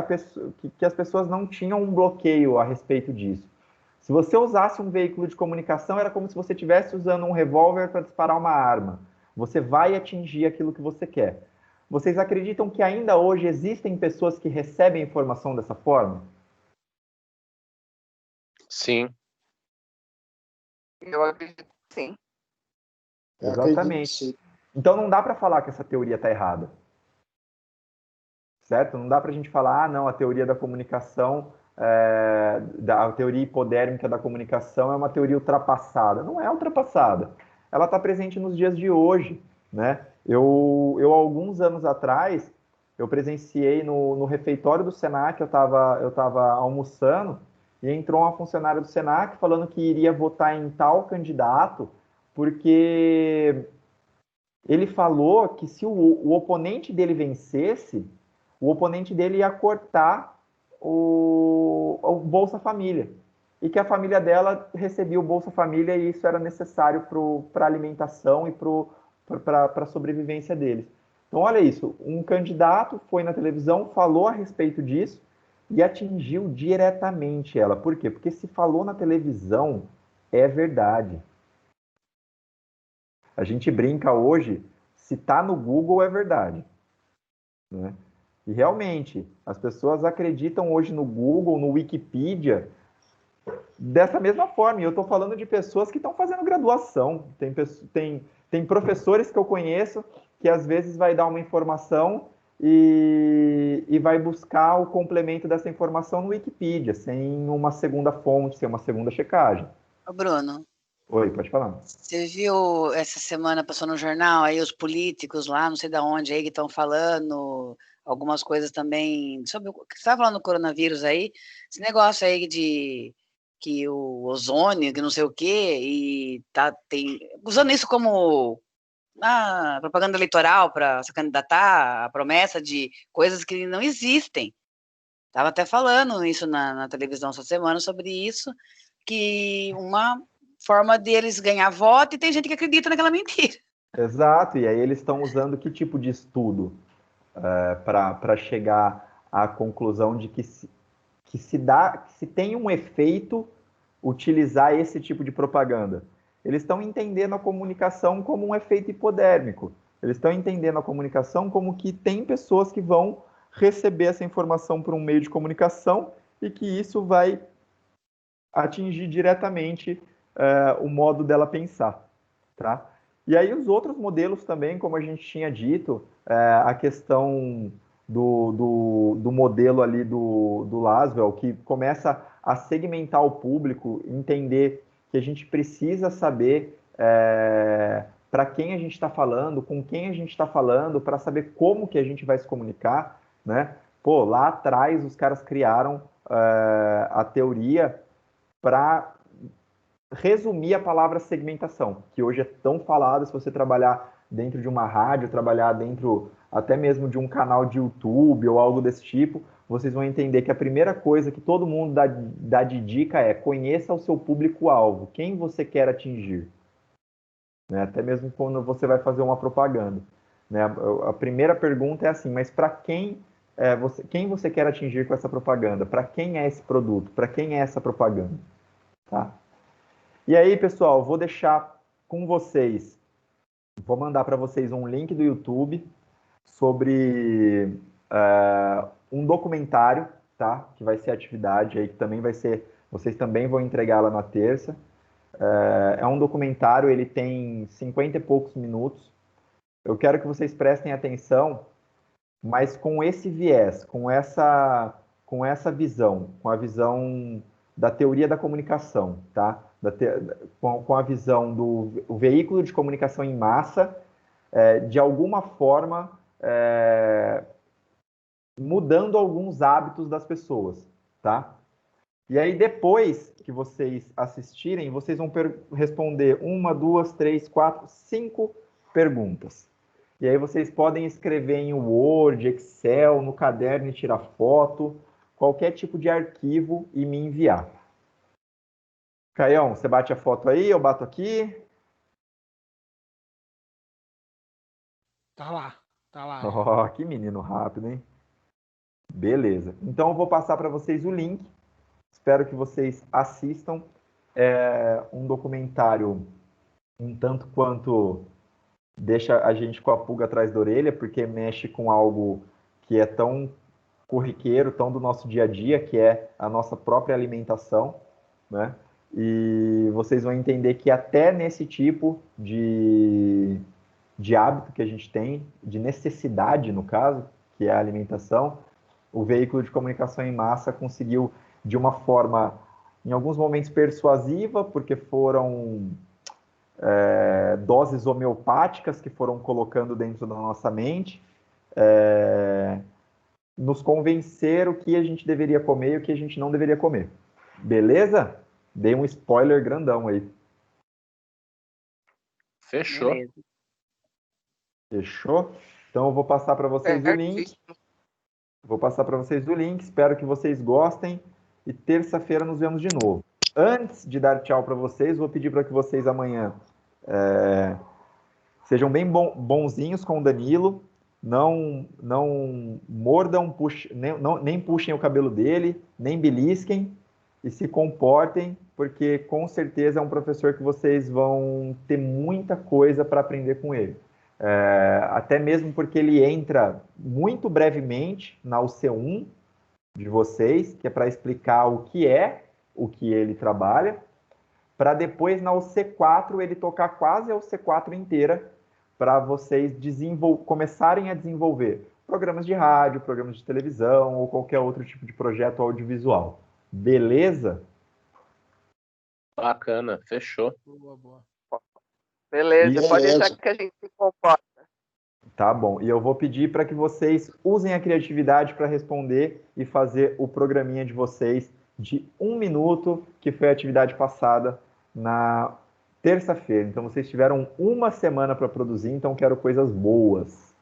as pessoas não tinham um bloqueio a respeito disso. Se você usasse um veículo de comunicação, era como se você estivesse usando um revólver para disparar uma arma. Você vai atingir aquilo que você quer. Vocês acreditam que ainda hoje existem pessoas que recebem informação dessa forma? Sim. Eu acredito que sim. Eu acredito que Exatamente. sim. Então não dá para falar que essa teoria está errada. Certo? Não dá para a gente falar, ah, não, a teoria da comunicação, a teoria hipodérmica da comunicação é uma teoria ultrapassada. Não é ultrapassada. Ela está presente nos dias de hoje, né? Eu alguns anos atrás, eu presenciei no refeitório do Senac, eu tava almoçando, e entrou uma funcionária do Senac falando que iria votar em tal candidato, porque ele falou que se o oponente dele vencesse, o oponente dele ia cortar o Bolsa Família. E que a família dela recebia o Bolsa Família e isso era necessário para a alimentação e para a sobrevivência deles. Então, olha isso, um candidato foi na televisão, falou a respeito disso e atingiu diretamente ela. Por quê? Porque se falou na televisão, é verdade. A gente brinca hoje, se está no Google, é verdade. Né? E realmente, as pessoas acreditam hoje no Google, no Wikipedia, dessa mesma forma. E eu estou falando de pessoas que estão fazendo graduação. Tem professores que eu conheço que às vezes vai dar uma informação e vai buscar o complemento dessa informação no Wikipedia, sem uma segunda fonte, sem uma segunda checagem. Ô, Bruno, Oi, pode falar. você viu essa semana, passou no jornal, aí os políticos lá, não sei de onde aí, que estão falando algumas coisas também sobre o que você estava falando do coronavírus aí, esse negócio aí de que o ozônio, que não sei o quê, e usando isso como propaganda eleitoral para se candidatar, a promessa de coisas que não existem. Estava até falando isso na televisão essa semana sobre isso, que uma forma deles ganhar voto e tem gente que acredita naquela mentira. Exato, e aí eles estão usando que tipo de estudo para chegar à conclusão de que se tem um efeito utilizar esse tipo de propaganda. Eles estão entendendo a comunicação como um efeito hipodérmico. Eles estão entendendo a comunicação como que tem pessoas que vão receber essa informação por um meio de comunicação e que isso vai atingir diretamente o modo dela pensar, tá? E aí os outros modelos também, como a gente tinha dito, a questão do modelo ali do Laswell, que começa a segmentar o público, entender que a gente precisa saber para quem a gente está falando, com quem a gente está falando, para saber como que a gente vai se comunicar, né? Pô, lá atrás os caras criaram a teoria para resumir a palavra segmentação, que hoje é tão falada. Se você trabalhar dentro de uma rádio, trabalhar dentro até mesmo de um canal de YouTube ou algo desse tipo, vocês vão entender que a primeira coisa que todo mundo dá de dica é: conheça o seu público-alvo, quem você quer atingir. Né? Até mesmo quando você vai fazer uma propaganda. Né? A primeira pergunta é assim: mas para quem você quer atingir com essa propaganda? Para quem é esse produto? Para quem é essa propaganda? Tá? E aí, pessoal, vou deixar com vocês, vou mandar para vocês um link do YouTube sobre um documentário, tá? Que vai ser atividade aí, que também vai ser, vocês também vão entregar lá na terça. É um documentário, ele tem 50 e poucos minutos. Eu quero que vocês prestem atenção, mas com esse viés, com essa visão, com a visão da teoria da comunicação, tá? Com a visão do veículo de comunicação em massa, de alguma forma mudando alguns hábitos das pessoas, tá? E aí, depois que vocês assistirem, vocês vão responder 1, 2, 3, 4, 5 perguntas. E aí vocês podem escrever em Word, Excel, no caderno e tirar foto, qualquer tipo de arquivo e me enviar. Caião, você bate a foto aí, eu bato aqui. Tá lá, tá lá. Ó, que menino rápido, hein? Beleza. Então eu vou passar para vocês o link. Espero que vocês assistam. É um documentário um tanto quanto deixa a gente com a pulga atrás da orelha, porque mexe com algo que é tão corriqueiro, tão do nosso dia a dia, que é a nossa própria alimentação, né? E vocês vão entender que até nesse tipo de hábito que a gente tem, de necessidade, no caso, que é a alimentação, o veículo de comunicação em massa conseguiu, de uma forma, em alguns momentos, persuasiva, porque foram doses homeopáticas que foram colocando dentro da nossa mente, nos convencer o que a gente deveria comer e o que a gente não deveria comer. Beleza? Dei um spoiler grandão aí. Fechou. Beleza. Fechou? Então eu vou passar para vocês o link. Vou passar para vocês o link. Espero que vocês gostem. E terça-feira nos vemos de novo. Antes de dar tchau para vocês, vou pedir para que vocês amanhã sejam bem bonzinhos com o Danilo. Não mordam, nem puxem o cabelo dele, nem belisquem. E se comportem, porque com certeza é um professor que vocês vão ter muita coisa para aprender com ele. Até mesmo porque ele entra muito brevemente na UC1 de vocês, que é para explicar o que ele trabalha, para depois na UC4 ele tocar quase a UC4 inteira, para vocês começarem a desenvolver programas de rádio, programas de televisão ou qualquer outro tipo de projeto audiovisual. Beleza? Bacana, fechou. Boa, boa. Beleza, Isso. pode deixar que a gente se comporta. Tá bom. E eu vou pedir para que vocês usem a criatividade para responder e fazer o programinha de vocês de 1 minuto, que foi a atividade passada na terça-feira. Então vocês tiveram uma semana para produzir, então quero coisas boas.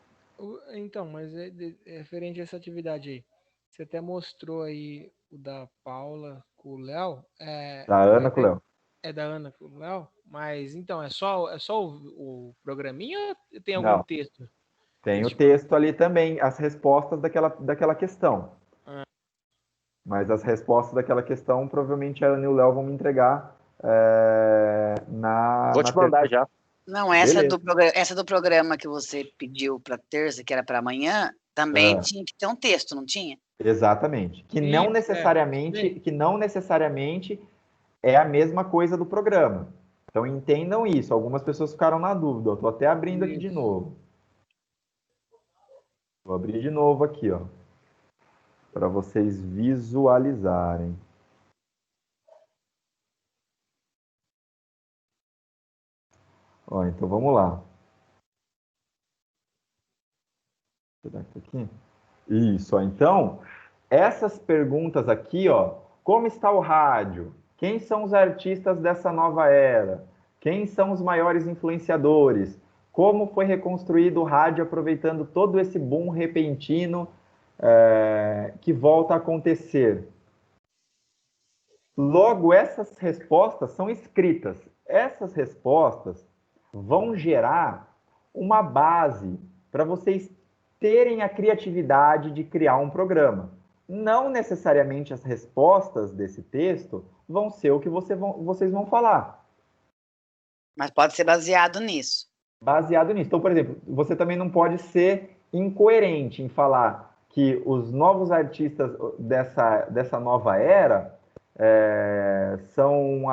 Então, mas é referente a essa atividade aí. Você até mostrou aí o da Paula com o Léo. Da Ana com o Léo. É da Ana com o Léo? Mas então, é só o programinha ou tem algum Não. texto? Tem o texto ali também, as respostas daquela questão. Mas as respostas daquela questão, provavelmente a Ana e o Léo vão me entregar Vou te mandar já. Não, essa do programa que você pediu para terça, que era para amanhã, também tinha que ter um texto, não tinha? Exatamente. Que não necessariamente é a mesma coisa do programa. Então entendam isso. Algumas pessoas ficaram na dúvida. Eu estou até abrindo aqui de novo. Vou abrir de novo aqui, ó, para vocês visualizarem. Ó, então vamos lá. Será que tá aqui? Isso, ó. Então, essas perguntas aqui, ó, como está o rádio? Quem são os artistas dessa nova era? Quem são os maiores influenciadores? Como foi reconstruído o rádio aproveitando todo esse boom repentino que volta a acontecer? Logo, essas respostas são escritas. Essas respostas vão gerar uma base para vocês terem a criatividade de criar um programa. Não necessariamente as respostas desse texto vão ser o que vocês vão falar. Mas pode ser baseado nisso. Baseado nisso. Então, por exemplo, você também não pode ser incoerente em falar que os novos artistas dessa nova era são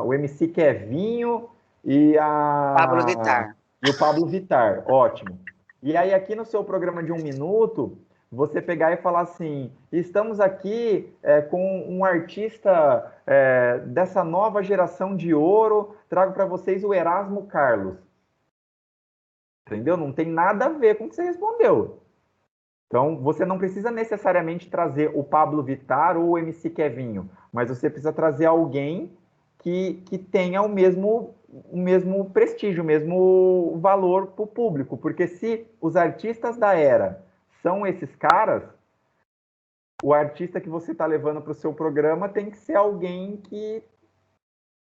o MC Kevinho e Pablo Vittar. E o Pablo Vittar. Ótimo. E aí, aqui no seu programa de 1 minuto, você pegar e falar assim, estamos aqui com um artista dessa nova geração de ouro, trago para vocês o Erasmo Carlos. Entendeu? Não tem nada a ver com o que você respondeu. Então, você não precisa necessariamente trazer o Pablo Vittar ou o MC Kevinho, mas você precisa trazer alguém que tenha o mesmo prestígio, o mesmo valor para o público. Porque se os artistas da era são esses caras, o artista que você está levando para o seu programa tem que ser alguém que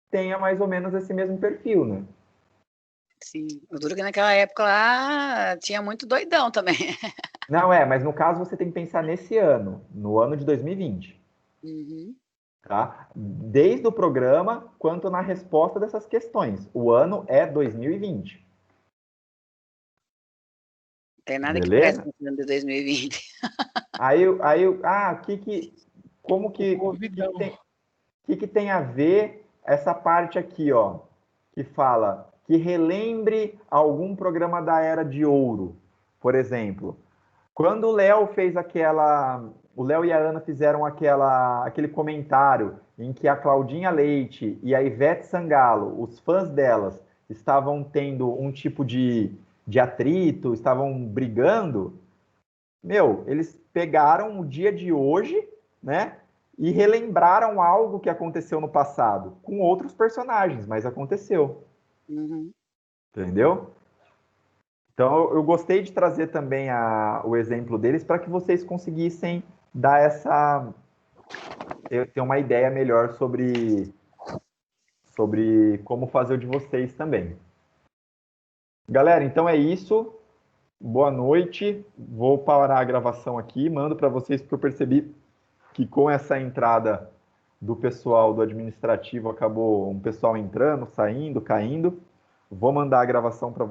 tenha mais ou menos esse mesmo perfil, né? Sim, o duro que naquela época lá tinha muito doidão também. Não, mas no caso você tem que pensar nesse ano, no ano de 2020. Uhum. Tá? Desde o programa, quanto na resposta dessas questões. O ano é 2020. Não tem nada que Beleza? preste no ano de 2020. Como que, Covidão. que tem a ver essa parte aqui, ó, que fala que relembre algum programa da Era de Ouro, por exemplo. Quando o Léo fez o Léo e a Ana fizeram aquele comentário em que a Claudinha Leite e a Ivete Sangalo, os fãs delas, estavam tendo um tipo de atrito, estavam brigando, eles pegaram o dia de hoje, né, e relembraram algo que aconteceu no passado, com outros personagens, mas aconteceu. Uhum. Entendeu? Então, eu gostei de trazer também o exemplo deles para que vocês conseguissem ter uma ideia melhor sobre como fazer o de vocês também. Galera, então é isso. Boa noite. Vou parar a gravação aqui, mando para vocês, porque eu percebi que com essa entrada do pessoal do administrativo acabou um pessoal entrando, saindo, caindo. Vou mandar a gravação para